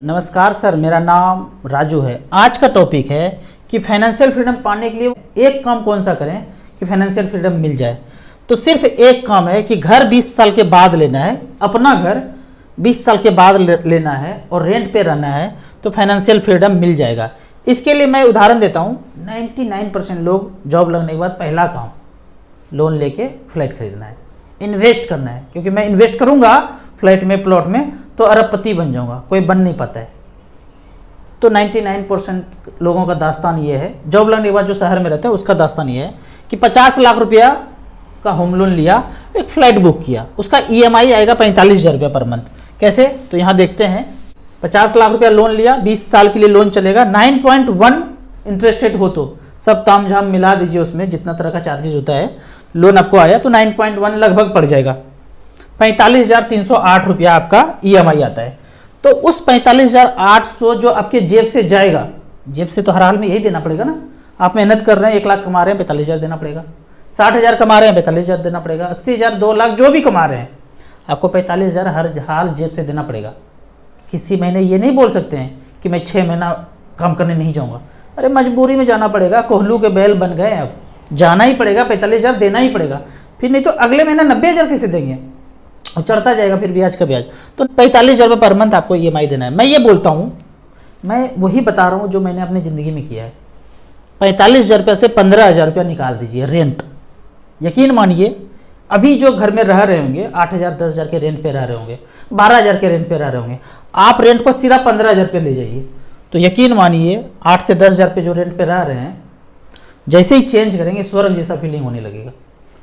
नमस्कार सर, मेरा नाम राजू है। आज का टॉपिक है कि फाइनेंशियल फ्रीडम पाने के लिए एक काम कौन सा करें कि फाइनेंशियल फ्रीडम मिल जाए। तो सिर्फ एक काम है कि घर 20 साल के बाद लेना है, अपना घर 20 साल के बाद लेना है और रेंट पे रहना है तो फाइनेंशियल फ्रीडम मिल जाएगा। इसके लिए मैं उदाहरण देता हूँ। 99% लोग जॉब लगने के बाद पहला काम लोन लेके फ्लैट खरीदना है, इन्वेस्ट करना है, क्योंकि मैं इन्वेस्ट करूँगा फ्लैट में, प्लॉट में, तो अरबपति बन जाऊंगा। कोई बन नहीं पाता है। तो 99% लोगों का दास्तान ये है, जॉब लगने के बाद जो शहर में रहते हैं उसका दास्तान ये है कि 50 लाख रुपया का होम लोन लिया, एक फ्लैट बुक किया, उसका EMI आएगा 45,000 रुपया पर मंथ। कैसे? तो यहाँ देखते हैं, 50 लाख रुपया लोन लिया, 20 साल के लिए लोन चलेगा, 9.1 इंटरेस्ट रेट हो तो सब ताम झाम मिला दीजिए, उसमें जितना तरह का चार्जेस होता है, लोन आपको आया तो 9.1 लगभग पड़ जाएगा। 45,308 रुपया आपका EMI आता है। तो उस 45,800 जो आपके जेब से जाएगा, जेब से तो हर हाल में यही देना पड़ेगा ना। आप मेहनत कर रहे हैं, 1 लाख कमा रहे हैं, 45,000 देना पड़ेगा। 60,000 कमा रहे हैं, 45,000 देना पड़ेगा। 80,000, 2 लाख जो भी कमा रहे हैं, आपको 45,000 हर हाल जेब से देना पड़ेगा। किसी महीने ये नहीं बोल सकते हैं कि मैं 6 महीना काम करने नहीं जाऊँगा। अरे मजबूरी में जाना पड़ेगा, कोहलू के बैल बन गए, अब जाना ही पड़ेगा, 45,000 देना ही पड़ेगा। फिर नहीं तो अगले महीना 90,000 कैसे देंगे, और चढ़ता जाएगा फिर ब्याज का ब्याज। तो 45,000 रुपये पर मंथ आपको EMI देना है। मैं ये बोलता हूँ, मैं वही बता रहा हूँ जो मैंने अपनी ज़िंदगी में किया है। 45,000 रुपये से 15,000 रुपया निकाल दीजिए रेंट। यकीन मानिए, अभी जो घर में रह रहे होंगे 8,000 10,000 के रेंट पे रह रहे होंगे, 12,000 के रेंट पे रह रहे होंगे, आप रेंट को सीधा 15,000 रुपये ले जाइए, तो यकीन मानिए 8 से 10,000 पे जो रेंट पे रह रहे हैं, जैसे ही चेंज करेंगे स्वर्ग जैसा फीलिंग होने लगेगा।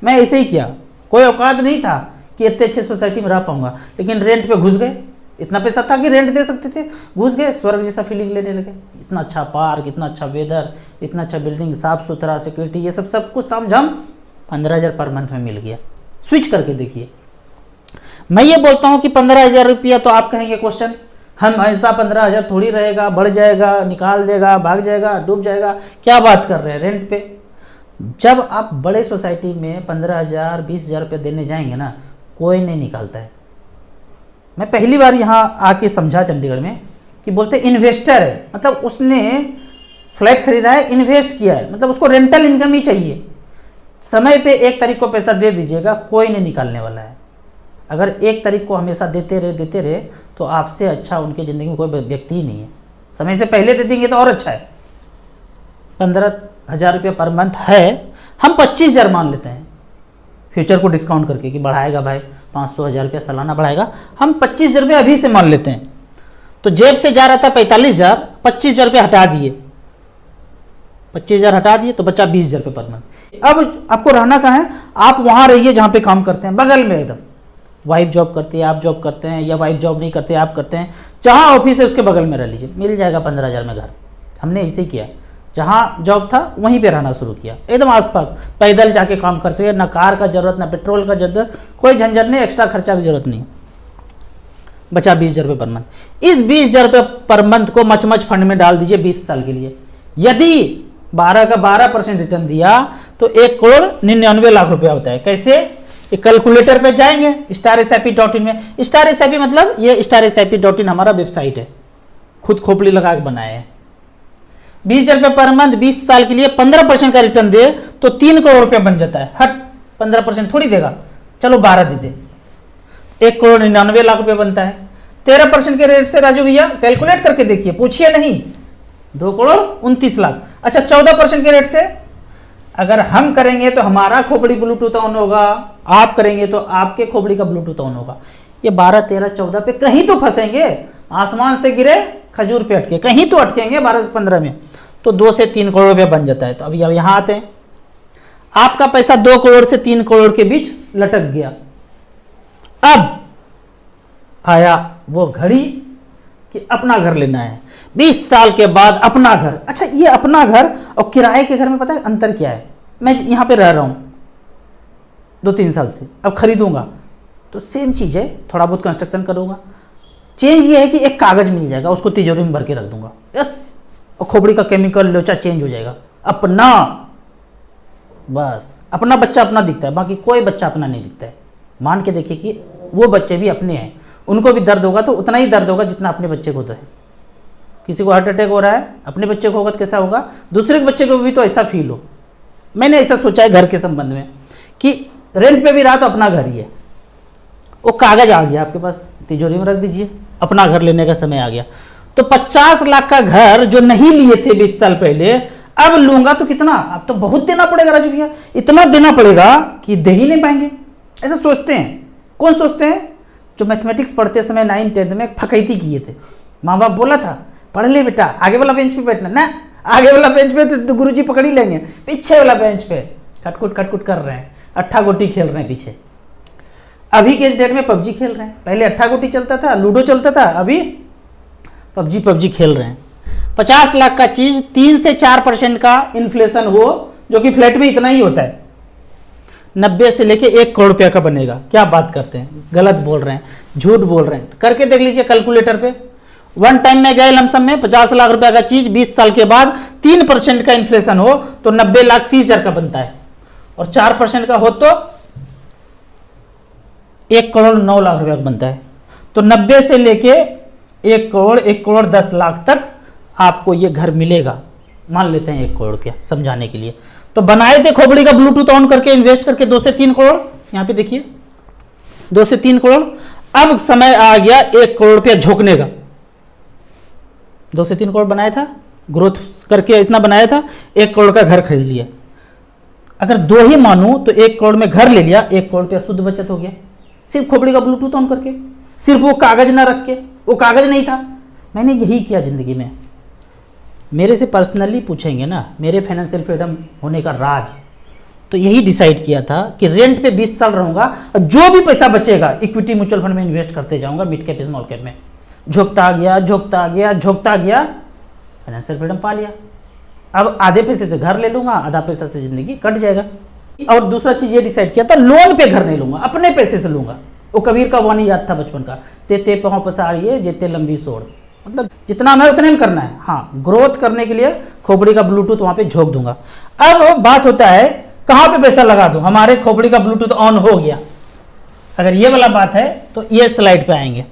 मैं ऐसे ही किया, कोई औकात नहीं था कि इतने अच्छे सोसाइटी में रह पाऊंगा, लेकिन रेंट पे घुस गए। इतना पैसा था कि रेंट दे सकते थे, घुस गए, स्वर्ग जैसा फीलिंग लेने लगे। इतना अच्छा पार्क, इतना अच्छा वेदर, इतना अच्छा बिल्डिंग, साफ सुथरा, सिक्योरिटी, ये सब कुछ तामझाम 15,000 पर मंथ में मिल गया। स्विच करके देखिए। मैं ये बोलता हूँ कि 15,000 रुपया, तो आप कहेंगे क्वेश्चन, हम ऐसा 15,000 थोड़ी रहेगा, बढ़ जाएगा, निकाल देगा, भाग जाएगा, डूब जाएगा, क्या बात कर रहे हैं रेंट पे। जब आप बड़े सोसाइटी में 15,000 20,000 रुपये देने जाएंगे ना, कोई नहीं निकालता है। मैं पहली बार यहाँ आके समझा चंडीगढ़ में कि बोलते इन्वेस्टर है, मतलब उसने फ्लैट खरीदा है, इन्वेस्ट किया है, मतलब उसको रेंटल इनकम ही चाहिए। समय पे 1 तारीख को पैसा दे दीजिएगा, कोई नहीं निकालने वाला है। अगर 1 तारीख को हमेशा देते रहे तो आपसे अच्छा उनकी ज़िंदगी में कोई व्यक्ति ही नहीं है। समय से पहले दे देंगे तो और अच्छा है। 15,000 रुपये पर मंथ है, हम 25,000 मान लेते हैं फ्यूचर को डिस्काउंट करके कि बढ़ाएगा भाई 500,000 रुपया सालाना बढ़ाएगा, हम 25,000 रुपये अभी से मान लेते हैं। तो जेब से जा रहा था 45,000, 25,000 रुपये हटा दिए, 25,000 हटा दिए तो बचा 20,000 रुपये पर मंथ। अब आपको रहना कहाँ है? आप वहाँ रहिए जहाँ पे काम करते हैं, बगल में एकदम। वाइफ जॉब करती है, आप जॉब करते हैं, या वाइफ जॉब नहीं करते आप करते हैं, जहाँ ऑफिस है उसके बगल में रह लीजिए, मिल जाएगा 15,000 में घर। हमने ऐसे ही किया, जहाँ जॉब था वहीं पे रहना शुरू किया, एकदम आसपास, पैदल जाके काम कर सके, ना कार का जरूरत, ना पेट्रोल का जरूरत, कोई झंझट नहीं, एक्स्ट्रा खर्चा की जरूरत नहीं। बचा 20,000 रुपये पर मंथ। इस 20,000 रुपये पर मंथ को मच फंड में डाल दीजिए 20 साल के लिए। यदि 12 का 12% रिटर्न दिया तो 1,99,00,000 रुपया होता है। कैसे? कैलकुलेटर पे जाएंगे, StarSIP.in में। StarSIP मतलब ये StarSIP.in हमारा वेबसाइट है, खुद खोपड़ी लगा के बनाए हैं। 20,000 रुपये पर मंथ 20 साल के लिए 15% का रिटर्न दे तो 3 करोड़ रुपया बन जाता है। हट, 15% थोड़ी देगा, चलो 12 दे, 1,99,00,000 रुपया बनता है। 13% के रेट से राजू भैया कैलकुलेट करके देखिए, पूछिए नहीं, 2,29,00,000। अच्छा, 14% के रेट से अगर हम करेंगे तो हमारा खोपड़ी ब्लूटूथ ऑन होगा, आप करेंगे तो आपके खोपड़ी का ब्लूटूथ ऑन होगा। ये 12, 13, 14 पे कहीं तो फंसेंगे, आसमान से गिरे खजूर पे अटके, कहीं तो अटकेंगे 12 से 15 में, तो 2 से 3 करोड़ रुपया बन जाता है। तो अभी अब यहाँ आते हैं, आपका पैसा 2 करोड़ से 3 करोड़ के बीच लटक गया। अब आया वो घड़ी कि अपना घर लेना है, 20 साल के बाद अपना घर। अच्छा, ये अपना घर और किराए के घर में पता है अंतर क्या है? मैं यहाँ पे रह रहा हूँ 2-3 साल से, अब खरीदूंगा तो सेम चीज़ है, थोड़ा बहुत कंस्ट्रक्शन करूँगा। चेंज ये है कि एक कागज मिल जाएगा, उसको तिजोरी में भर के रख दूंगा, यस, और खोपड़ी का केमिकल लोचा चेंज हो जाएगा। अपना, बस अपना बच्चा अपना दिखता है, बाकी कोई बच्चा अपना नहीं दिखता है। मान के देखिए कि वो बच्चे भी अपने हैं, उनको भी दर्द होगा तो उतना ही दर्द होगा जितना अपने बच्चे को होता है। किसी को हार्ट अटैक हो रहा है, अपने बच्चे को होगा तो कैसा होगा, दूसरे के बच्चे को भी तो ऐसा फील हो। मैंने ऐसा सोचा है घर के संबंध में कि रेंट पे भी रहा तो अपना घर ही है, वो कागज आ गया आपके पास, तिजोरी में रख दीजिए, अपना घर लेने का समय आ गया। तो 50 लाख का घर जो नहीं लिए थे 20 साल पहले, अब लूंगा तो कितना, अब तो बहुत देना पड़ेगा राजू भैया, इतना देना पड़ेगा कि दे ही नहीं पाएंगे। ऐसा सोचते हैं। कौन सोचते हैं? जो मैथमेटिक्स पढ़ते समय 9th 10th में फकैती किए थे, माँ बाप बोला था पढ़ ले बेटा, आगे वाला बेंच पे बैठना ना, आगे वाला बेंच पे तो गुरुजी पकड़ ही लेंगे, पीछे वाला बेंच पे खटकुट कर रहे हैं, अट्ठा गोटी खेल रहे हैं पीछे। अभी के डेट में पबजी खेल रहे हैं, पहले अट्ठा गोटी चलता था, लूडो चलता था, अभी पबजी खेल रहे हैं। 50 लाख का चीज 3 से 4% का इन्फ्लेशन हो, जो कि फ्लैट में इतना ही होता है, 90 से लेके 1 करोड़ रुपया का बनेगा। क्या बात करते हैं, गलत बोल रहे हैं, झूठ बोल रहे हैं, करके देख लीजिए कैलकुलेटर पे। वन टाइम में गए लमसम में 50 लाख रुपया का चीज 20 साल के बाद 3% का इन्फ्लेशन हो तो 90 लाख 30 हजार का बनता है, और 4% का हो तो 1 करोड़ 9 लाख रुपया का बनता है। तो 90 से लेके 1 करोड़ 10 लाख तक आपको ये घर मिलेगा। मान लेते हैं 1 करोड़ रुपया समझाने के लिए। तो बनाए थे खोपड़ी का ब्लूटूथ ऑन करके इन्वेस्ट करके 2 से 3 करोड़, यहां पे देखिए 2 से 3 करोड़। अब समय आ गया 1 करोड़ रुपया झोंकने का। 2 से 3 करोड़ बनाया था, ग्रोथ करके इतना बनाया था, 1 करोड़ का घर खरीद लिया। अगर 2 ही मानू तो 1 करोड़ में घर ले लिया, 1 करोड़ रुपया शुद्ध बचत हो गया, सिर्फ खोपड़ी का ब्लूटूथ ऑन करके, सिर्फ वो कागज ना रख के। वो कागज नहीं था, मैंने यही किया जिंदगी में। मेरे से पर्सनली पूछेंगे ना मेरे फाइनेंशियल फ्रीडम होने का राज, तो यही डिसाइड किया था कि रेंट पे 20 साल रहूंगा, और जो भी पैसा बचेगा इक्विटी म्यूचुअल फंड में इन्वेस्ट करते जाऊंगा, मिड कैप स्मॉल कैप में। झोंकता गया, फाइनेंशियल फ्रीडम पा लिया। अब आधे पैसे से घर ले लूंगा, आधा पैसा से जिंदगी कट जाएगा। और दूसरा चीज ये डिसाइड किया था, लोन पे घर नहीं लूंगा, अपने पैसे से लूंगा। वो कबीर का वाणी याद था बचपन का, तेते पाँव पसारिए जेते लंबी सोड़, मतलब जितना मैं उतने में करना है। हाँ, ग्रोथ करने के लिए खोपड़ी का ब्लूटूथ वहां पे झोंक दूंगा। अब बात होता है कहां पे पैसा लगा दूं। हमारे खोपड़ी का ब्लूटूथ ऑन हो गया। अगर ये वाला बात है तो ये स्लाइड पे आएंगे।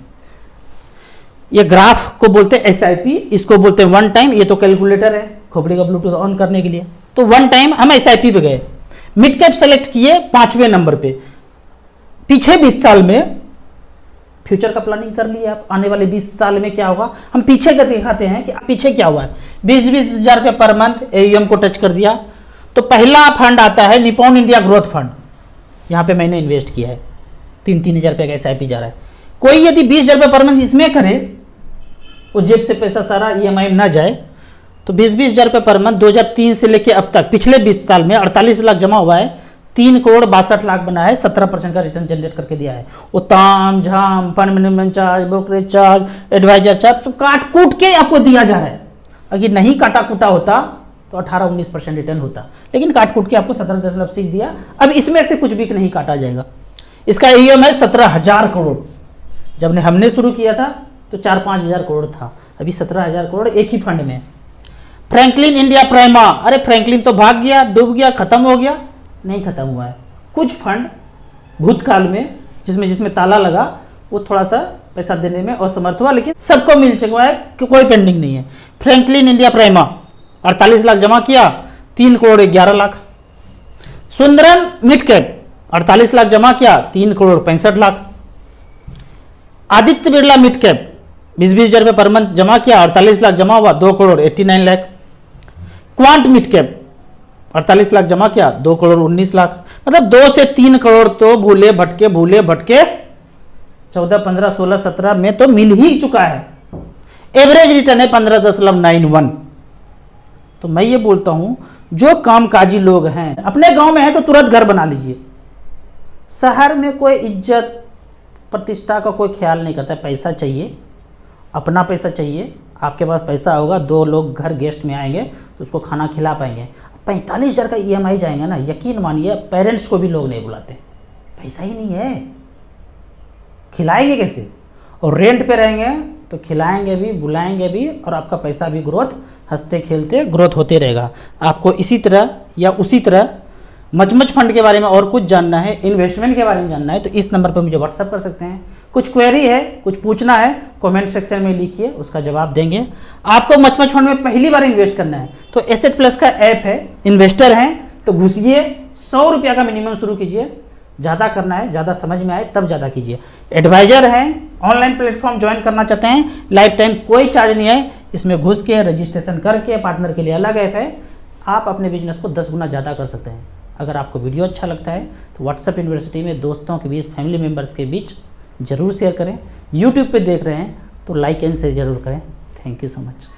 ये ग्राफ को बोलते हैं SIP, इसको बोलते हैं वन टाइम। ये तो कैलकुलेटर है खोपड़ी का ब्लूटूथ ऑन करने के लिए। तो वन टाइम हम SIP पे गए, मिड कैप सेलेक्ट किए 5वें नंबर पे। पीछे 20 साल में फ्यूचर का प्लानिंग कर लिया आप, आने वाले 20 साल में क्या होगा। हम पीछे का दिखाते हैं कि पीछे क्या हुआ है। 20-20 हजार रुपये पर मंथ AUM को टच कर दिया। तो पहला फंड आता है निपॉन इंडिया ग्रोथ फंड, यहाँ पे मैंने इन्वेस्ट किया है, 3-3 हजार रुपये का SIP जा रहा है। कोई यदि 20 हजार रुपये पर मंथ इसमें करे, वो जेब से पैसा सारा EMI में ना जाए, तो 20-20 हजार रुपये पर मंथ 2003 से लेके अब तक पिछले 20 साल में 48 लाख जमा हुआ है, 3 करोड़ 62 लाख बना है, 17% का रिटर्न जनरेट करके दिया है। वो ताम झाम fund management charge, brokerage charge, adviser charge सब काट कूट के आपको दिया जा रहा है। अगर नहीं काटा कूटा होता तो 18-19% रिटर्न होता, लेकिन काट कूट के आपको 17.80 दिया। अब इसमें से कुछ भी नहीं काटा जाएगा। इसका AUM है 17,000 करोड़। जब हमने शुरू किया था तो 4-5 हजार करोड़ था, अभी 17,000 करोड़ एक ही फंड में। फ्रैंकलिन इंडिया प्राइमा, अरे फ्रैंकलिन तो भाग गया, डूब गया, खत्म हो गया। नहीं खत्म हुआ है। कुछ फंड भूतकाल में जिसमें ताला लगा, वो थोड़ा सा पैसा देने में असमर्थ हुआ, लेकिन सबको मिल चुका है कि कोई पेंडिंग नहीं है। फ्रैंकलिन इंडिया प्राइमा 48 लाख जमा किया, 3 करोड़ 11 लाख। सुंदरम मिड कैप 48 लाख जमा किया, 3 करोड़ 65 लाख। आदित्य बिरला मिड कैप 20-20 हजार रुपये पर मंथ जमा किया, 48 लाख जमा हुआ, 2 crore 89 lakh. Quant mid cap 48 lakh जमा किया, 2 करोड़ 19 लाख। मतलब 2 से 3 करोड़ तो भूले भटके 14, 15, 16, 17 में तो मिल ही चुका है। एवरेज रिटर्न है 15.91। तो मैं ये बोलता हूं, जो कामकाजी लोग हैं, अपने गांव में है तो तुरंत घर बना लीजिए। शहर में कोई इज्जत प्रतिष्ठा का कोई ख्याल नहीं करता। पैसा चाहिए, अपना पैसा चाहिए। आपके पास पैसा होगा, 2 लोग घर गेस्ट में आएंगे तो उसको खाना खिला पाएंगे। 45 हजार का EMI जाएंगे ना, यकीन मानिए पेरेंट्स को भी लोग नहीं बुलाते, पैसा ही नहीं है, खिलाएंगे कैसे। और रेंट पे रहेंगे तो खिलाएंगे भी, बुलाएंगे भी, और आपका पैसा भी ग्रोथ, हंसते खेलते ग्रोथ होते रहेगा। आपको इसी तरह या उसी तरह मचमच फंड के बारे में और कुछ जानना है, इन्वेस्टमेंट के बारे में जानना है, तो इस नंबर पर मुझे व्हाट्सअप कर सकते हैं। कुछ क्वेरी है, कुछ पूछना है, कमेंट सेक्शन में लिखिए, उसका जवाब देंगे। आपको मचमच फंड में पहली बार इन्वेस्ट करना है तो एसेट प्लस का ऐप है, इन्वेस्टर हैं तो घुसिए, 100 रुपया का मिनिमम शुरू कीजिए, ज़्यादा करना है, ज़्यादा समझ में आए तब ज़्यादा कीजिए। एडवाइजर हैं, ऑनलाइन प्लेटफॉर्म ज्वाइन करना चाहते हैं, लाइफ टाइम कोई चार्ज नहीं है, इसमें घुस के रजिस्ट्रेशन करके पार्टनर के लिए अलग ऐप है, आप अपने बिजनेस को 10 गुना ज़्यादा कर सकते हैं। अगर आपको वीडियो अच्छा लगता है तो व्हाट्सएप यूनिवर्सिटी में दोस्तों के बीच, फैमिली मेम्बर्स के बीच ज़रूर शेयर करें। यूट्यूब पे देख रहे हैं तो लाइक एंड शेयर ज़रूर करें। Thank you so much.